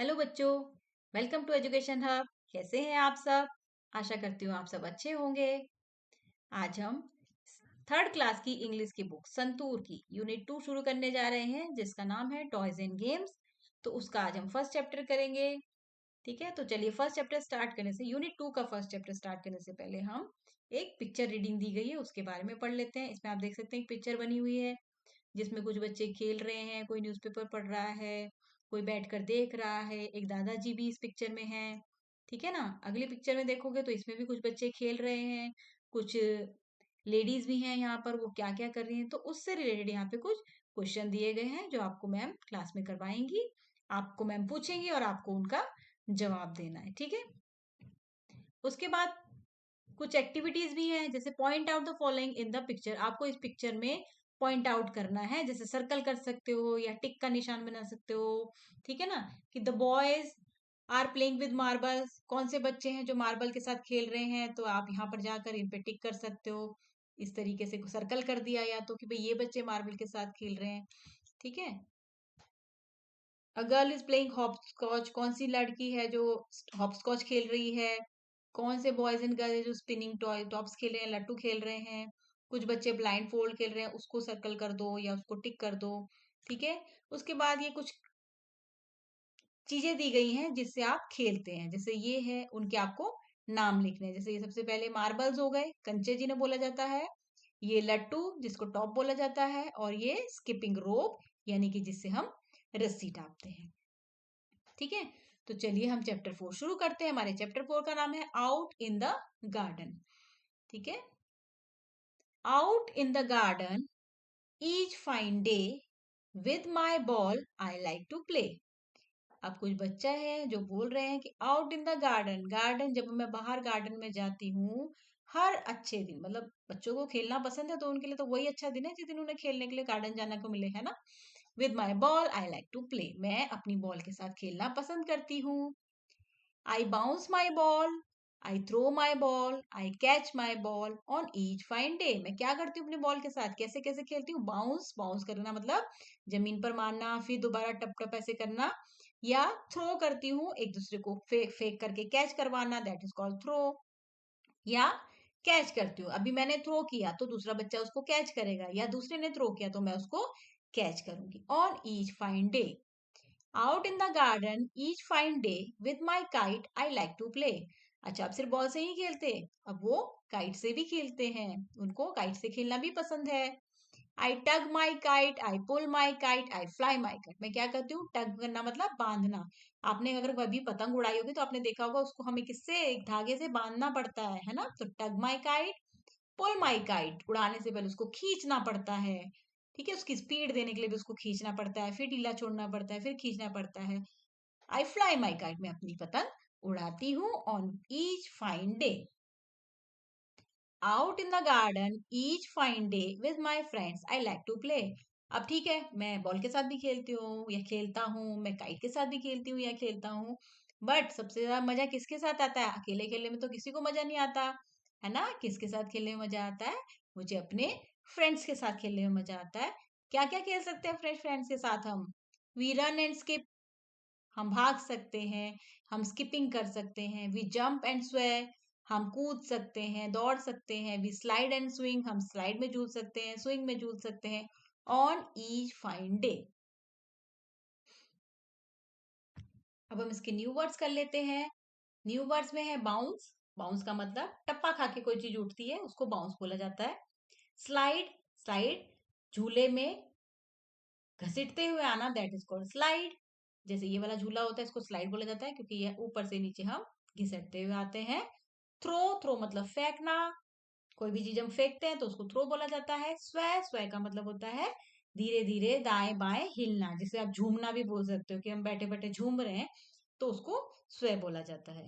Hello बच्चों, welcome to education hub. कैसे हैं आप सब? आशा करती हूँ आप सब अच्छे होंगे। आज हम थर्ड क्लास की इंग्लिश की बुक संतूर की यूनिट 2 शुरू करने जा रहे हैं, जिसका नाम है टॉयज एंड गेम्स। तो उसका आज हम फर्स्ट चैप्टर करेंगे। ठीक है, तो चलिए फर्स्ट चैप्टर स्टार्ट करने से यूनिट 2 का फर्स्ट चैप्टर स्टार्ट करने से पहले हम एक पिक्चर रीडिंग दी गई है उसके बारे में पढ़ लेते हैं। इसमें आप देख सकते हैं एक पिक्चर बनी हुई है जिसमें कुछ बच्चे खेल रहे हैं, कोई न्यूज़पेपर पढ़ रहा है, कोई बैठकर देख रहा है, एक दादाजी भी इस पिक्चर में हैं। ठीक है ना? अगली पिक्चर में देखोगे तो इसमें भी कुछ बच्चे खेल रहे हैं, कुछ लेडीज भी हैं यहाँ पर, वो क्या क्या कर रही हैं। तो उससे रिलेटेड यहाँ पे कुछ क्वेश्चन दिए गए हैं जो आपको मैम क्लास में करवाएंगी। आपको मैम पूछेंगी और आपको उनका जवाब देना है। ठीक है, उसके बाद कुछ एक्टिविटीज भी हैं, जैसे point out the following in the picture. आपको इस पिक्चर में पॉइंट आउट करना है, जैसे सर्कल कर सकते हो या टिक का निशान बना सकते हो। ठीक है ना? कि the boys are playing with marbles, कौन से बच्चे हैं जो मार्बल के साथ खेल रहे हैं, तो आप यहाँ पर जाकर इन पे टिक कर सकते हो। इस तरीके से सर्कल कर दिया या तो कि भाई ये बच्चे मार्बल के साथ खेल रहे हैं। ठीक है, a girl is playing hopscotch, कौन सी लड़की है जो हॉपस्कॉच खेल रही है। कौन से बॉयज एंड गर्ल है जो स्पिनिंग टॉय टॉप्स खेल रहे हैं, लट्टू खेल रहे हैं। कुछ बच्चे ब्लाइंड फोल्ड खेल रहे हैं, उसको सर्कल कर दो या उसको टिक कर दो। ठीक है, उसके बाद ये कुछ चीजें दी गई हैं जिससे आप खेलते हैं, जैसे ये है उनके आपको नाम लिखने हैं। जैसे ये सबसे पहले मार्बल्स हो गए, कंचे जिन्हें बोला जाता है। ये लट्टू जिसको टॉप बोला जाता है, और ये स्किपिंग रोप यानी कि जिससे हम रस्सी टापते हैं। ठीक है, तो चलिए हम चैप्टर 4 शुरू करते हैं। हमारे चैप्टर 4 का नाम है आउट इन द गार्डन। ठीक है, out in the garden each fine day with my ball I like to play. अब कुछ बच्चा है जो बोल रहे हैं कि out in the garden, garden जब मैं बाहर गार्डन में जाती हूँ हर अच्छे दिन, मतलब बच्चों को खेलना पसंद है तो उनके लिए तो वही अच्छा दिन है जिस दिन उन्हें खेलने के लिए गार्डन जाना को मिले, है ना? With my ball I like to play, मैं अपनी बॉल के साथ खेलना पसंद करती हूँ। I bounce my ball, I throw my ball, I catch my ball on each fine day. मैं क्या करती हूँ अपनी बॉल के साथ, कैसे कैसे खेलती हूँ? बाउंस, बाउंस करना मतलब जमीन पर मारना, फिर दोबारा टप टप ऐसे करना, या थ्रो करती हूँ एक दूसरे को फेंक फेंक करके कैच करवाना, दैट इज कॉल्ड थ्रो। या कैच करती हूँ, अभी मैंने थ्रो किया तो दूसरा बच्चा उसको कैच करेगा, या दूसरे ने थ्रो किया तो मैं उसको कैच करूंगी। On each fine day, out in the garden each fine day with my kite I like to play. अच्छा, अब सिर्फ बॉल से ही खेलते, अब वो काइट से भी खेलते हैं, उनको काइट से खेलना भी पसंद है। I tug my kite, I pull my kite, I fly my kite. मैं क्या करती हूँ, टग करना मतलब बांधना। आपने अगर कभी पतंग उड़ाई होगी तो आपने देखा होगा उसको हमें किससे, एक धागे से बांधना पड़ता है ना? तो टग my kite, pull my kite, उड़ाने से पहले उसको खींचना पड़ता है। ठीक है, उसकी स्पीड देने के लिए भी उसको खींचना पड़ता है, फिर ढीला छोड़ना पड़ता है, फिर खींचना पड़ता है। आई फ्लाई माई काइट, मैं अपनी पतंग उड़ाती हूँ on each fine day. Out in the garden each fine day with my friends I like to play. अब ठीक है, मैं बॉल के साथ भी खेलती हूँ या खेलता हूँ, मैं काइट के साथ भी खेलती हूँ या खेलता हूँ, बट सबसे ज्यादा मजा किसके साथ आता है? अकेले खेलने में तो किसी को मजा नहीं आता, है ना? किसके साथ खेलने में मजा आता है? मुझे अपने फ्रेंड्स के साथ खेलने में मजा आता है। क्या क्या खेल सकते हैं फ्रेंड्स फ्रेंड्स के साथ हम? वी रन एंड स्किप, हम भाग सकते हैं, हम स्किपिंग कर सकते हैं। वी जंप एंड स्वे, हम कूद सकते हैं, दौड़ सकते हैं। वी स्लाइड एंड स्विंग, हम स्लाइड में झूल सकते हैं, स्विंग में झूल सकते हैं ऑन ईच फाइन डे। अब हम इसके न्यू वर्ड्स कर लेते हैं। न्यू वर्ड्स में है बाउंस, बाउंस का मतलब टप्पा खा के कोई चीज उठती है उसको बाउंस बोला जाता है। स्लाइड, स्लाइड झूले में घसीटते हुए आना, दैट इज कॉल्ड स्लाइड। जैसे ये वाला झूला होता है इसको स्लाइड बोला जाता है क्योंकि ये ऊपर से नीचे हम घिसटते हुए आते हैं। थ्रो, थ्रो मतलब फेंकना, कोई भी चीज हम फेंकते हैं तो उसको थ्रो बोला जाता है। स्वै, स्वै का मतलब होता है धीरे धीरे दाएं बाएं हिलना, जिसे आप झूमना भी बोल सकते हो कि हम बैठे बैठे झूम रहे हैं तो उसको स्वै बोला जाता है।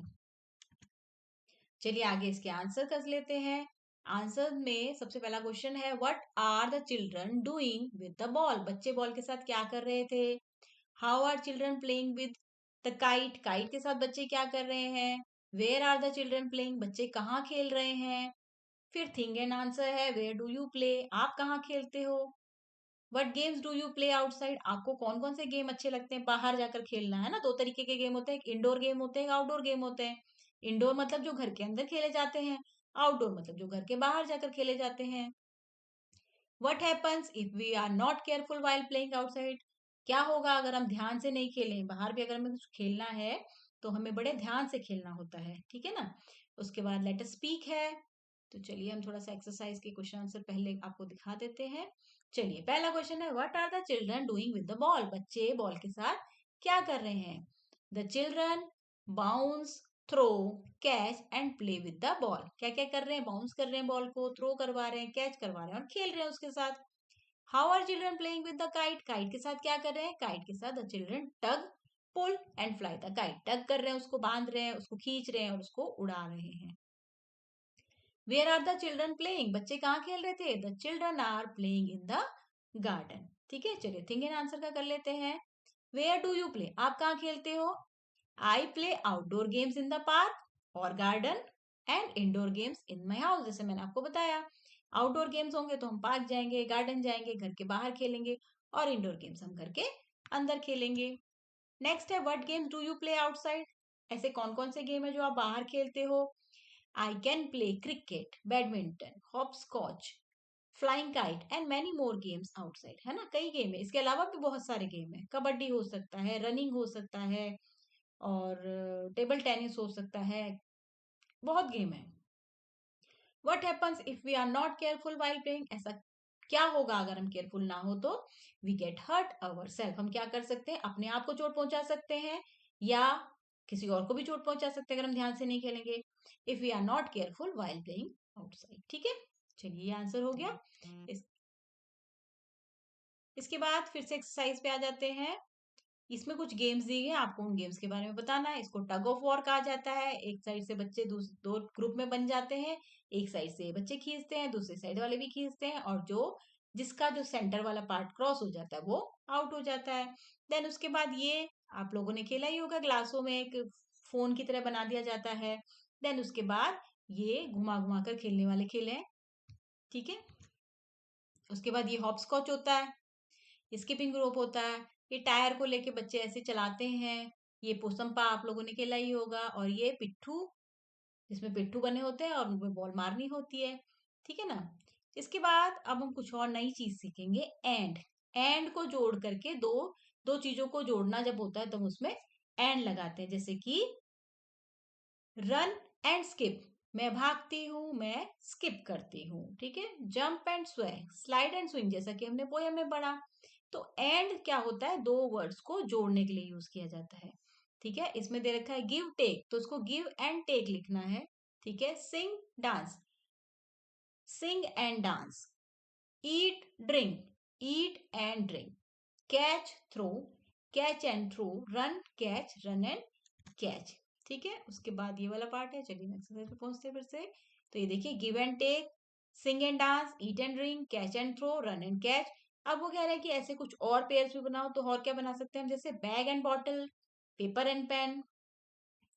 चलिए आगे इसके आंसर कर लेते हैं। आंसर में सबसे पहला क्वेश्चन है, what are the children doing with the ball? बच्चे बॉल के साथ क्या कर रहे थे? How are children playing with the kite? Kite के साथ बच्चे क्या कर रहे हैं? Where are the children playing? बच्चे कहाँ खेल रहे हैं? फिर थिंग एंड आंसर है, वेयर डू यू प्ले? आप कहाँ खेलते हो? What games do you play outside, आपको कौन कौन से गेम अच्छे लगते हैं बाहर जाकर खेलना, है ना। दो तरीके के गेम होते हैं, एक इंडोर गेम होते हैं, आउटडोर गेम होते हैं। इंडोर मतलब जो घर के अंदर खेले जाते हैं, आउटडोर मतलब जो घर के बाहर जाकर खेले जाते हैं। What happens if we are not careful while playing outside? क्या होगा अगर हम ध्यान से नहीं खेलें, बाहर भी अगर हमें कुछ खेलना है तो हमें बड़े ध्यान से खेलना होता है, ठीक है ना। उसके बाद लेट अस स्पीक है। तो चलिए हम थोड़ा सा एक्सरसाइज के क्वेश्चन आंसर पहले आपको दिखा देते हैं। चलिए पहला क्वेश्चन है, what are the children doing with the ball, बच्चे बॉल के साथ क्या कर रहे हैं। The children bounce, throw, catch and play with the ball, क्या क्या कर रहे हैं, बाउंस कर रहे हैं बॉल को, थ्रो करवा रहे हैं, कैच करवा रहे हैं और खेल रहे हैं उसके साथ। How are children playing with the kite, kite के साथ क्या कर रहे हैं, काइट के साथ the children tug, pull and fly the kite, tug कर रहे हैं उसको, बांध रहे हैं उसको, खींच रहे हैं और उसको उड़ा रहे हैं। Where are the children playing, बच्चे कहाँ खेल रहे थे, the children are playing in the garden. ठीक है, चलिए थिंक एंड आंसर का कर लेते हैं। वेयर डू यू प्ले, आप कहाँ खेलते हो। I play outdoor games in the park और garden and indoor games in my house, जैसे मैंने आपको बताया। आउटडोर गेम्स होंगे तो हम पार्क जाएंगे, गार्डन जाएंगे, घर के बाहर खेलेंगे, और इंडोर गेम्स हम घर के अंदर खेलेंगे। नेक्स्ट है, what games do you play outside, ऐसे कौन कौन से गेम है जो आप बाहर खेलते हो। I can play cricket, badminton, hopscotch, flying kite and many more games outside, है ना, कई गेम है, इसके अलावा भी बहुत सारे गेम है, कबड्डी हो सकता है, रनिंग हो सकता है, और टेबल टेनिस हो सकता है, बहुत गेम है। What happens if we are not careful while playing, ऐसा क्या होगा अगर हम केयरफुल ना हो तो, we get hurt ourself, हम क्या कर सकते हैं, अपने आप को चोट पहुंचा सकते हैं या किसी और को भी चोट पहुंचा सकते हैं अगर हम ध्यान से नहीं खेलेंगे। If we are not careful while playing outside, ठीक है। चलिए ये आंसर हो गया। इसके बाद फिर से एक्सरसाइज पे आ जाते हैं। इसमें कुछ गेम्स दिए गए, आपको उन गेम्स के बारे में बताना है। इसको टग ऑफ वॉर कहा जाता है, एक साइड से बच्चे दो ग्रुप में बन जाते हैं, एक साइड से बच्चे खींचते हैं, दूसरी साइड वाले भी खींचते हैं, और जिसका जो सेंटर वाला पार्ट क्रॉस हो जाता है वो आउट हो जाता है। देन उसके बाद ये आप लोगों ने खेला ही होगा, ग्लासों में एक फोन की तरह बना दिया जाता है। देन उसके बाद ये घुमा घुमा कर खेलने वाले खेल हैं, ठीक है। उसके बाद ये हॉप स्कॉच होता है, स्किपिंग रोप होता है, ये टायर को लेके बच्चे ऐसे चलाते हैं, ये पोसंपा आप लोगों ने खेला ही होगा, और ये पिट्ठू, जिसमें पिट्ठू बने होते हैं और उनमें बॉल मारनी होती है, ठीक है ना। इसके बाद अब हम कुछ और नई चीज सीखेंगे, एंड को जोड़ करके दो दो चीजों को जोड़ना जब होता है तो हम उसमें एंड लगाते हैं, जैसे कि रन एंड स्किप, मैं भागती हूँ, मैं स्किप करती हूँ, ठीक है। Jump and swing, slide and swing, जैसा कि हमने पोयम में पढ़ा। तो एंड क्या होता है, दो वर्ड्स को जोड़ने के लिए यूज किया जाता है, ठीक है। इसमें दे रखा है गिव टेक, तो उसको गिव एंड टेक लिखना है, ठीक है। Sing dance, sing and dance, eat drink, eat and drink, catch throw, catch and throw, run catch, run and catch, ठीक है। उसके बाद ये वाला पार्ट है, चलिए एक्सरसाइज पे पहुंचते हैं फिर से। तो ये देखिए, give and take, sing and dance, eat and drink, catch and throw, run and catch. अब वो कह रहा है कि ऐसे कुछ और पेयर्स भी बनाओ, तो और क्या बना सकते हैं हम, जैसे bag and bottle, paper and pen,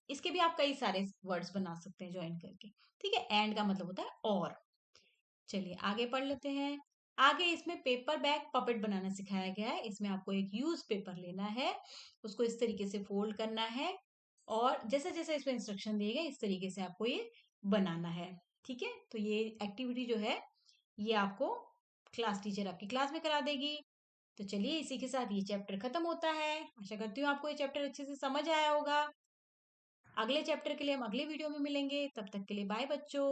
इसके भी आप कई सारे वर्ड्स बना सकते हैं ज्वाइन करके, ठीक है। एंड का मतलब होता है और। चलिए आगे पढ़ लेते हैं। आगे इसमें पेपर बैग पपेट बनाना सिखाया गया है। इसमें आपको एक यूज पेपर लेना है, उसको इस तरीके से फोल्ड करना है, और जैसे जैसे इसमें इंस्ट्रक्शन दिए गए इस तरीके से आपको ये बनाना है, ठीक है। तो ये एक्टिविटी जो है ये आपको क्लास टीचर आपकी क्लास में करा देगी। तो चलिए इसी के साथ ये चैप्टर खत्म होता है। आशा करती हूँ आपको ये चैप्टर अच्छे से समझ आया होगा। अगले चैप्टर के लिए हम अगले वीडियो में मिलेंगे, तब तक के लिए बाय बच्चों।